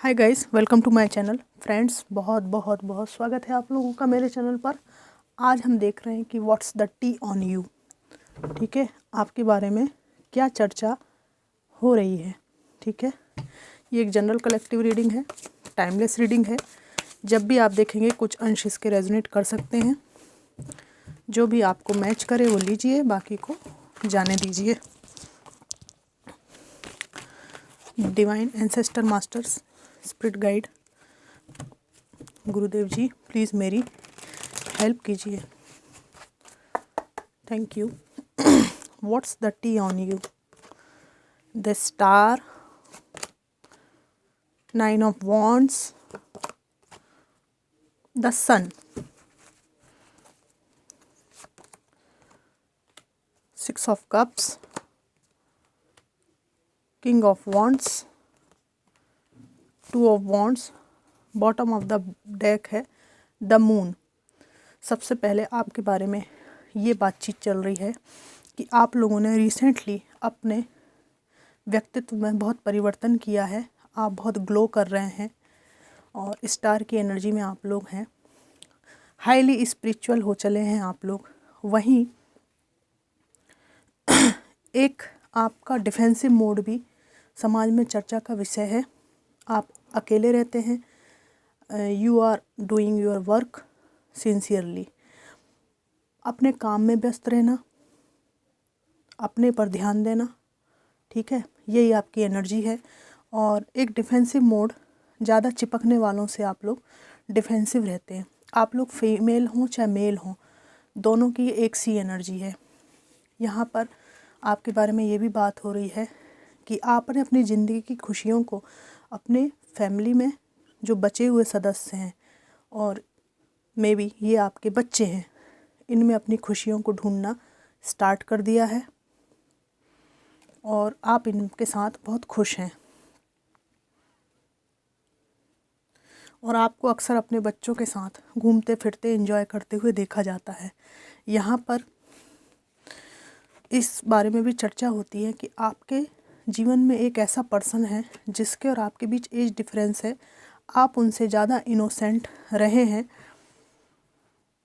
Hi guys, welcome to my channel. Friends, बहुत बहुत बहुत स्वागत है आप लोगों का मेरे चैनल पर। आज हम देख रहे हैं कि what's the tea on you. ठीक है, आपके बारे में क्या चर्चा हो रही है। ठीक है, ये एक जनरल कलेक्टिव रीडिंग है, टाइमलेस रीडिंग है। जब भी आप देखेंगे कुछ अंश इसके रेजोनेट कर सकते हैं। जो भी आपको मैच करे वो लीजिए, बाकी को जाने दीजिए। Divine ancestor masters, spirit guide, Gurudev ji, please मेरी हेल्प कीजिए। Thank you. What's the tea on you? The star, 9 of wands, the sun, 6 of cups, king of wands, 2 of wands. Bottom of the deck है the moon. सबसे पहले आपके बारे में ये बातचीत चल रही है कि आप लोगों ने रिसेंटली अपने व्यक्तित्व में बहुत परिवर्तन किया है। आप बहुत ग्लो कर रहे हैं और स्टार की एनर्जी में आप लोग हैं। हाईली स्पिरिचुअल हो चले हैं आप लोग। वहीं एक आपका डिफेंसिव मोड भी समाज में चर्चा का विषय है। आप अकेले रहते हैं। You are doing your work sincerely. अपने काम में व्यस्त रहना, अपने पर ध्यान देना। ठीक है, यही आपकी एनर्जी है। और एक डिफेंसिव मोड, ज़्यादा चिपकने वालों से आप लोग डिफेंसिव रहते हैं। आप लोग फीमेल हों चाहे मेल हों, दोनों की एक सी एनर्जी है। यहाँ पर आपके बारे में ये भी बात हो रही है कि आपने अपनी ज़िंदगी की खुशियों को अपने फैमिली में जो बचे हुए सदस्य हैं और मे बी ये आपके बच्चे हैं, इनमें अपनी खुशियों को ढूंढना स्टार्ट कर दिया है और आप इनके साथ बहुत खुश हैं। और आपको अक्सर अपने बच्चों के साथ घूमते फिरते एंजॉय करते हुए देखा जाता है। यहाँ पर इस बारे में भी चर्चा होती है कि आपके जीवन में एक ऐसा पर्सन है जिसके और आपके बीच एज डिफरेंस है। आप उनसे ज़्यादा इनोसेंट रहे हैं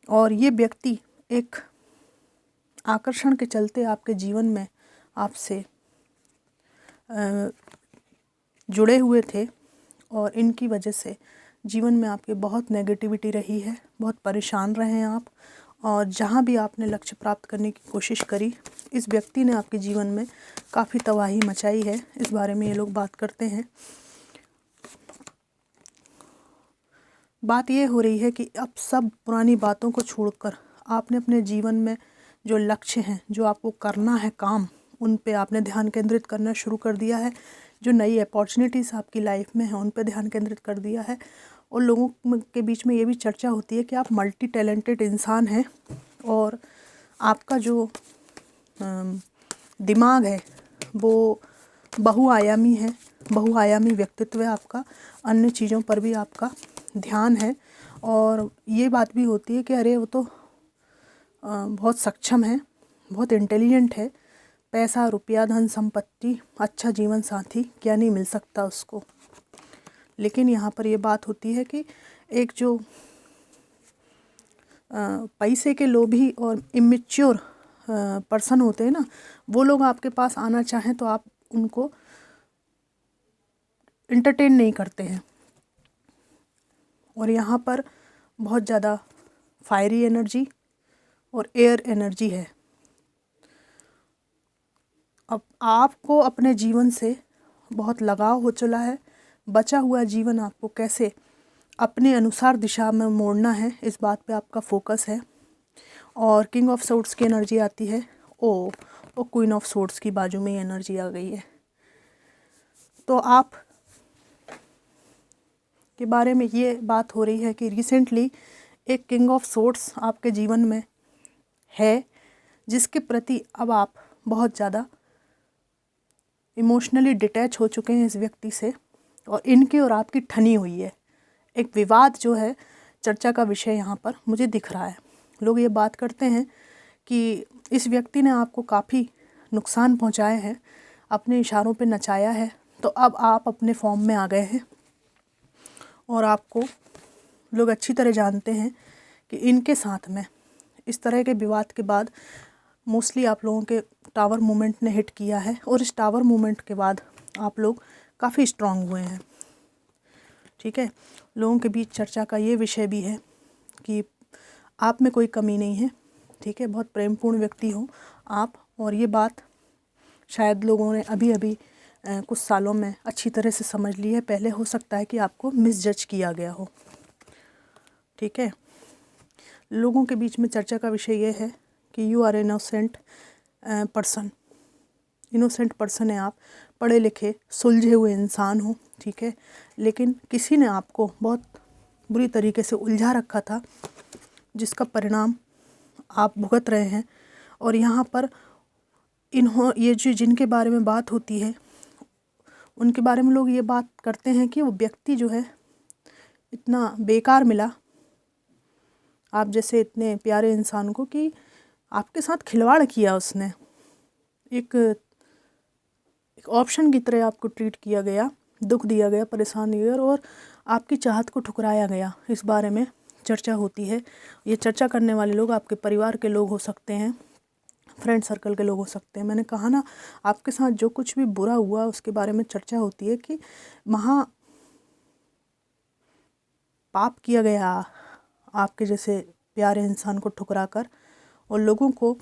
और ये व्यक्ति एक आकर्षण के चलते आपके जीवन में आपसे जुड़े हुए थे और इनकी वजह से जीवन में आपके बहुत नेगेटिविटी रही है। बहुत परेशान रहे हैं आप। और जहाँ भी आपने लक्ष्य प्राप्त करने की कोशिश करी, इस व्यक्ति ने आपके जीवन में काफ़ी तबाही मचाई है। इस बारे में ये लोग बात करते हैं। बात ये हो रही है कि अब सब पुरानी बातों को छोड़कर आपने अपने जीवन में जो लक्ष्य हैं, जो आपको करना है काम, उन पे आपने ध्यान केंद्रित करना शुरू कर दिया है। जो नई अपॉर्चुनिटीज़ आपकी लाइफ में हैं उन पे ध्यान केंद्रित कर दिया है। और लोगों के बीच में ये भी चर्चा होती है कि आप मल्टी टैलेंटेड इंसान हैं और आपका जो दिमाग है वो बहुआयामी है। बहुआयामी व्यक्तित्व है आपका। अन्य चीज़ों पर भी आपका ध्यान है। और ये बात भी होती है कि अरे वो तो बहुत सक्षम है, बहुत इंटेलिजेंट है। पैसा, रुपया, धन संपत्ति, अच्छा जीवन साथी क्या नहीं मिल सकता उसको। लेकिन यहाँ पर ये बात होती है कि एक जो पैसे के लोभी और इमेच्योर पर्सन होते हैं ना, वो लोग आपके पास आना चाहें तो आप उनको इंटरटेन नहीं करते हैं। और यहाँ पर बहुत ज़्यादा फायरी एनर्जी और एयर एनर्जी है। अब आपको अपने जीवन से बहुत लगाव हो चला है। बचा हुआ जीवन आपको कैसे अपने अनुसार दिशा में मोड़ना है, इस बात पे आपका फोकस है। और किंग ऑफ सोर्ड्स की एनर्जी आती है। ओ क्वीन ऑफ सोर्ड्स की बाजू में ही एनर्जी आ गई है। तो आप के बारे में ये बात हो रही है कि रिसेंटली एक किंग ऑफ सोर्ड्स आपके जीवन में है, जिसके प्रति अब आप बहुत ज़्यादा इमोशनली डिटैच हो चुके हैं इस व्यक्ति से। और इनकी और आपकी ठनी हुई है। एक विवाद जो है चर्चा का विषय यहाँ पर मुझे दिख रहा है। लोग ये बात करते हैं कि इस व्यक्ति ने आपको काफ़ी नुकसान पहुँचाए हैं, अपने इशारों पे नचाया है, तो अब आप अपने फॉर्म में आ गए हैं और आपको लोग अच्छी तरह जानते हैं कि इनके साथ में इस तरह के विवाद के बाद मोस्टली आप लोगों के टावर मूवमेंट ने हिट किया है, और इस टावर मूवमेंट के बाद आप लोग काफ़ी स्ट्रांग हुए हैं। ठीक है, लोगों के बीच चर्चा का ये विषय भी है कि आप में कोई कमी नहीं है। ठीक है, बहुत प्रेमपूर्ण व्यक्ति हो आप, और ये बात शायद लोगों ने अभी अभी कुछ सालों में अच्छी तरह से समझ ली है। पहले हो सकता है कि आपको मिसजज किया गया हो। ठीक है, लोगों के बीच में चर्चा का विषय ये है कि you are innocent person. Innocent person है आप, पढ़े लिखे सुलझे हुए इंसान हो। ठीक है, लेकिन किसी ने आपको बहुत बुरी तरीके से उलझा रखा था, जिसका परिणाम आप भुगत रहे हैं। और यहाँ पर ये जो जिनके बारे में बात होती है, उनके बारे में लोग ये बात करते हैं कि वो व्यक्ति जो है इतना बेकार मिला आप जैसे इतने प्यारे इंसान को, कि आपके साथ खिलवाड़ किया उसने। एक ऑप्शन की तरह आपको ट्रीट किया गया, दुख दिया गया, परेशान किया गया, और आपकी चाहत को ठुकराया गया। इस बारे में चर्चा होती है। ये चर्चा करने वाले लोग आपके परिवार के लोग हो सकते हैं, फ्रेंड सर्कल के लोग हो सकते हैं। मैंने कहा ना, आपके साथ जो कुछ भी बुरा हुआ उसके बारे में चर्चा होती है कि महा पाप किया गया आपके जैसे प्यारे इंसान को ठुकरा कर। और लोगों को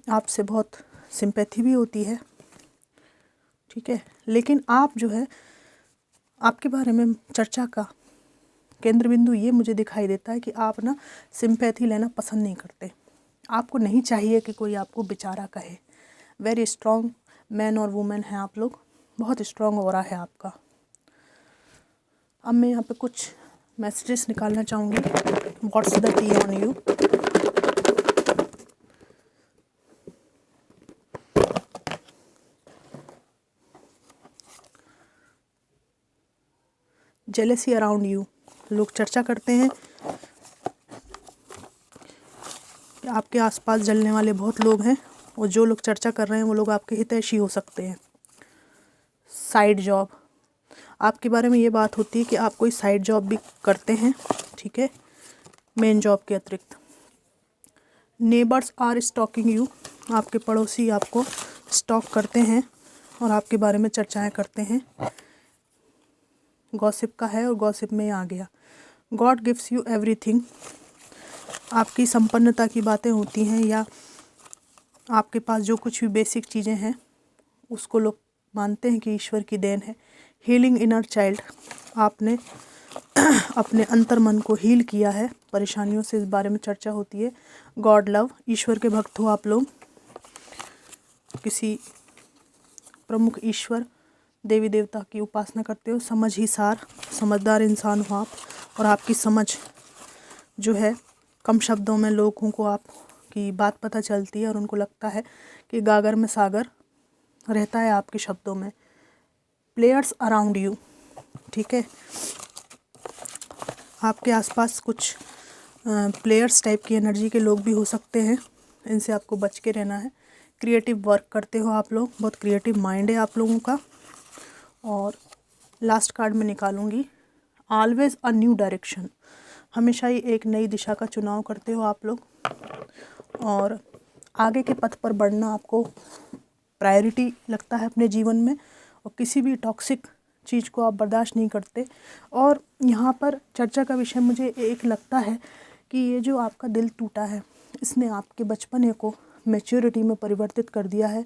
आपसे बहुत सिंपैथी भी होती है। ठीक है, लेकिन आप जो है, आपके बारे में चर्चा का केंद्र बिंदु ये मुझे दिखाई देता है कि आप ना सिंपैथी लेना पसंद नहीं करते। आपको नहीं चाहिए कि कोई आपको बेचारा कहे। वेरी स्ट्रॉन्ग मैन और वुमेन हैं आप लोग, बहुत स्ट्रॉन्ग ऑरा है आपका। अब मैं यहाँ पे कुछ मैसेजेस निकालना चाहूँगी। What's the tea on you. Jealousy around you. लोग चर्चा करते हैं कि आपके आसपास जलने वाले बहुत लोग हैं, और जो लोग चर्चा कर रहे हैं वो लोग आपके हितैषी हो सकते हैं। साइड जॉब, आपके बारे में ये बात होती है कि आप कोई साइड जॉब भी करते हैं। ठीक है, मेन जॉब के अतिरिक्त। नेबर्स आर स्टॉकिंग यू, आपके पड़ोसी आपको स्टॉक करते हैं और आपके बारे में चर्चाएं करते हैं। गॉसिप का है, और गॉसिप में आ गया। गॉड गिव्स यू एवरीथिंग, आपकी संपन्नता की बातें होती हैं, या आपके पास जो कुछ भी बेसिक चीज़ें हैं उसको लोग मानते हैं कि ईश्वर की देन है। हीलिंग इनर चाइल्ड, आपने अपने अंतर मन को हील किया है परेशानियों से, इस बारे में चर्चा होती है। गॉड लव, ईश्वर के भक्त हो आप लोग, किसी प्रमुख ईश्वर देवी देवता की उपासना करते हो। समझ ही सार, समझदार इंसान हो आप, और आपकी समझ जो है कम शब्दों में लोगों को आपकी बात पता चलती है, और उनको लगता है कि गागर में सागर रहता है आपके शब्दों में। प्लेयर्स अराउंड यू, ठीक है, आपके आसपास कुछ प्लेयर्स टाइप की एनर्जी के लोग भी हो सकते हैं, इनसे आपको बच के रहना है। क्रिएटिव वर्क करते हो आप लोग, बहुत क्रिएटिव माइंड है आप लोगों का। और लास्ट कार्ड में निकालूंगी, ऑलवेज अ न्यू डायरेक्शन, हमेशा ही एक नई दिशा का चुनाव करते हो आप लोग, और आगे के पथ पर बढ़ना आपको प्रायोरिटी लगता है अपने जीवन में, और किसी भी टॉक्सिक चीज़ को आप बर्दाश्त नहीं करते। और यहाँ पर चर्चा का विषय मुझे एक लगता है कि ये जो आपका दिल टूटा है, इसने आपके बचपने को मैच्योरिटी में परिवर्तित कर दिया है।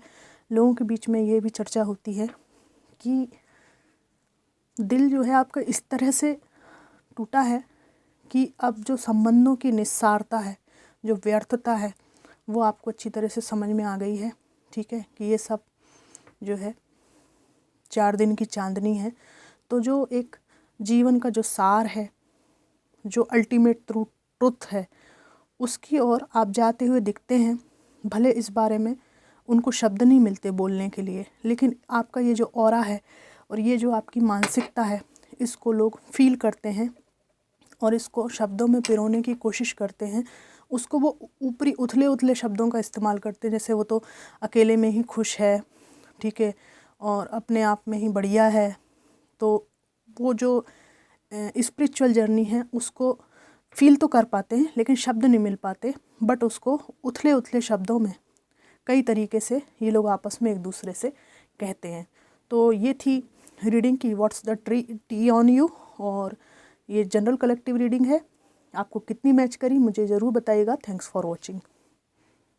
लोगों के बीच में ये भी चर्चा होती है कि दिल जो है आपका इस तरह से टूटा है कि अब जो संबंधों की निस्सारता है, जो व्यर्थता है, वो आपको अच्छी तरह से समझ में आ गई है। ठीक है, कि ये सब जो है 4 दिन की चांदनी है। तो जो एक जीवन का जो सार है, जो अल्टीमेट ट्रुथ है, उसकी ओर आप जाते हुए दिखते हैं। भले इस बारे में उनको शब्द नहीं मिलते बोलने के लिए, लेकिन आपका ये जो ऑरा है और ये जो आपकी मानसिकता है, इसको लोग फील करते हैं और इसको शब्दों में पिरोने की कोशिश करते हैं। उसको वो ऊपरी उथले उथले शब्दों का इस्तेमाल करते हैं, जैसे वो तो अकेले में ही खुश है, ठीक है, और अपने आप में ही बढ़िया है। तो वो जो स्पिरिचुअल जर्नी है उसको फील तो कर पाते हैं लेकिन शब्द नहीं मिल पाते, बट उसको उथले उथले शब्दों में कई तरीके से ये लोग आपस में एक दूसरे से कहते हैं। तो ये थी रीडिंग की what's the tea on you, और ये जनरल कलेक्टिव रीडिंग है। आपको कितनी मैच करी मुझे ज़रूर बताइएगा। Thanks for watching.